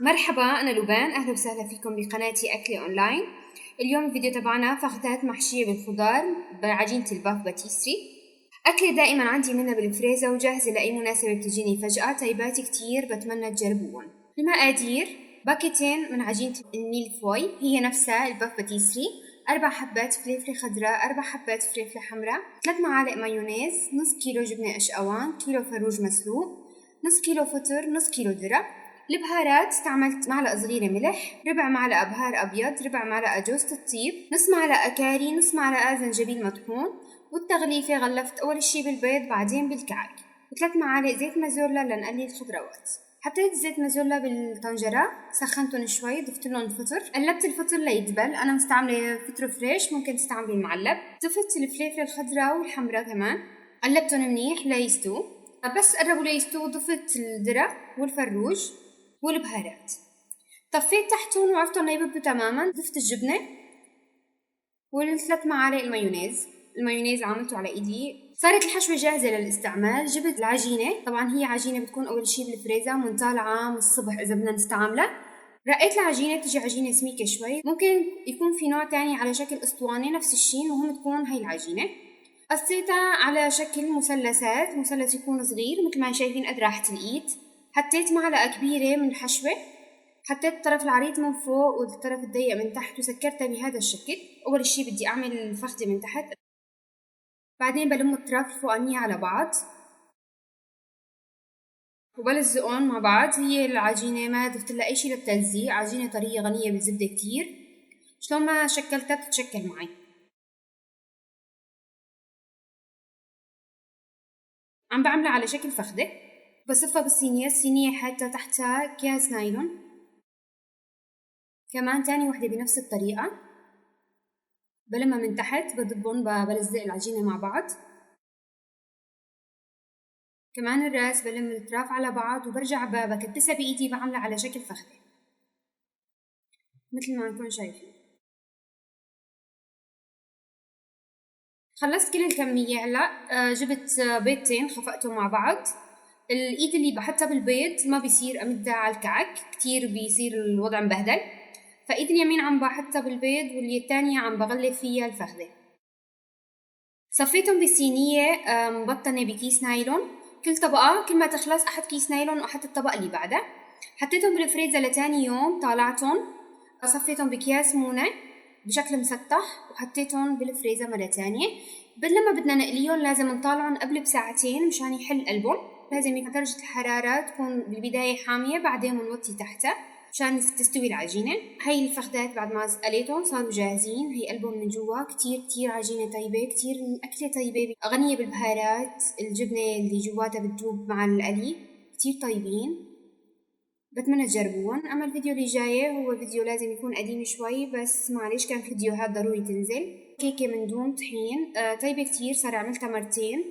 مرحبا، أنا لبان. أهلا وسهلا فيكم بقناتي أكلي أونلاين. اليوم الفيديو تبعنا فخدات محشية بالخضار بعجينة الباف باتيسري. أكلة دائما عندي منها بالفريزة وجاهزة لأي مناسبة بتجيني فجأة. طيبات كتير بتمنى تجربوهم. المقادير: باكيتين من عجينة الميل فوي هي نفسها الباف باتيسري، 4 حبات فلفل خضراء، 4 حبات فلفل حمراء، 3 معالق مايونيز، نص كيلو جبنة قشقوان، كيلو فروج مسلوق، نص كيلو فطر، نص كيلو ذرة. البهارات: استعملت معلقة صغيرة ملح، ربع معلقة بهار أبيض، ربع معلقة جوزة الطيب، نص معلقة كاري، نص معلقة زنجبيل مطحون. والتغليفة: غلفت أول شي بالبيض بعدين بالكعك، و3 معالق زيت مازورلا لنقلي الخضروات. حطيت زيت مازورلا بالطنجرة، سخنتهم شوي، ضفت لهم الفطر، قلبت الفطر ليدبل. أنا مستعملة فطر فريش، ممكن تستعملوا المعلب. ضفت الفلفل الخضراء والحمراء كمان، قلبتهم منيح ليستو. بس قربوا ليستو ضفت الذرة والفروج والبهارات، طفيت تحتهم وعفتهم ليبردوا تماما. ضفت الجبنة والثلاث معالق المايونيز عملته على ايدي. صارت الحشوة جاهزة للاستعمال. جبت العجينة، طبعا هي عجينة بتكون اول شي بالفريزر من طالعة من الصبح اذا بدنا نستعملها. رقيت العجينة، تجي عجينة سميكة شوي. ممكن يكون في نوع تاني على شكل اسطوانة نفس الشي، المهم تكون هاي العجينة. قصيتها على شكل مثلثات، مثلث يكون صغير مثل ما شايفين قد راحة الايد. حطيت معلقة كبيرة من الحشوة، حطيت الطرف العريض من فوق والطرف الضيق من تحت وسكرتها بهذا الشكل. أول شي بدي أعمل الفخدة من تحت، بعدين بلم الأطراف الفوقانية على بعض وبلزقهم مع بعض. هي العجينة ما ضفت لها أي شي للتلزيق، عجينة طرية غنية بالزبدة كتير. شلون ما شكلتها بتتشكل معي. عم بعملها على شكل فخدة، بصفها بالصينية. الصينية حاطة تحتها أكياس نايلون، كمان تاني وحدة بنفس الطريقة. بلمها من تحت، بضبهم، بلزق العجينة مع بعض. كمان الراس بلم الأطراف على بعض وبرجع بكبسها بإيدي، بعملها على شكل فخدة مثل ما نكون شايفين. خلصت كل الكمية. هلا جبت بيضتين خفقتهم مع بعض. الإيد اللي بحطها بالبيض ما بيصير أمدها على الكعك كتير، بيصير الوضع مبهدل. فإيد اليمين عم بحطها بالبيض واللي التانية عم بغلف فيها الفخدة. صفيتهم بصينية مبطنة بكيس نايلون. كل طبقة كل ما تخلص أحط كيس نايلون وأحط الطبقة اللي بعدها. حطيتهم بالفريزر لتاني يوم، طالعتهم صفيتهم بكياس مونة بشكل مسطح وحطيتهم بالفريزر مرة تانية. لما بدنا نقليهم لازم نطالعهم قبل بساعتين مشان يحل قلبهم. لازم يكون درجة الحرارة تكون بالبداية حامية، بعدين بنوطي تحتها مشان تستوي العجينة. هاي الفخدات بعد ما قليتهم صاروا جاهزين. هي قلبهم من جوا كتير كتير عجينة طيبة، كتير أكلة طيبة غنية بالبهارات. الجبنة اللي جواتها بتذوب مع القلي، كتير طيبين. بتمنى تجربوهم. أما الفيديو اللي جاي هو فيديو لازم يكون قديم شوي، بس معليش كان فيديوهات ضروري تنزل. كيكة من دون طحين طيبة كتير، صار عملتها مرتين.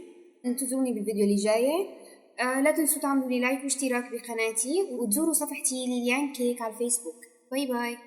انتظروني بالفيديو اللي جاي. لا تنسوا تعملوا لي لايك واشتراك بقناتي، وتزوروا صفحتي ليليان كيك على الفيسبوك. باي باي.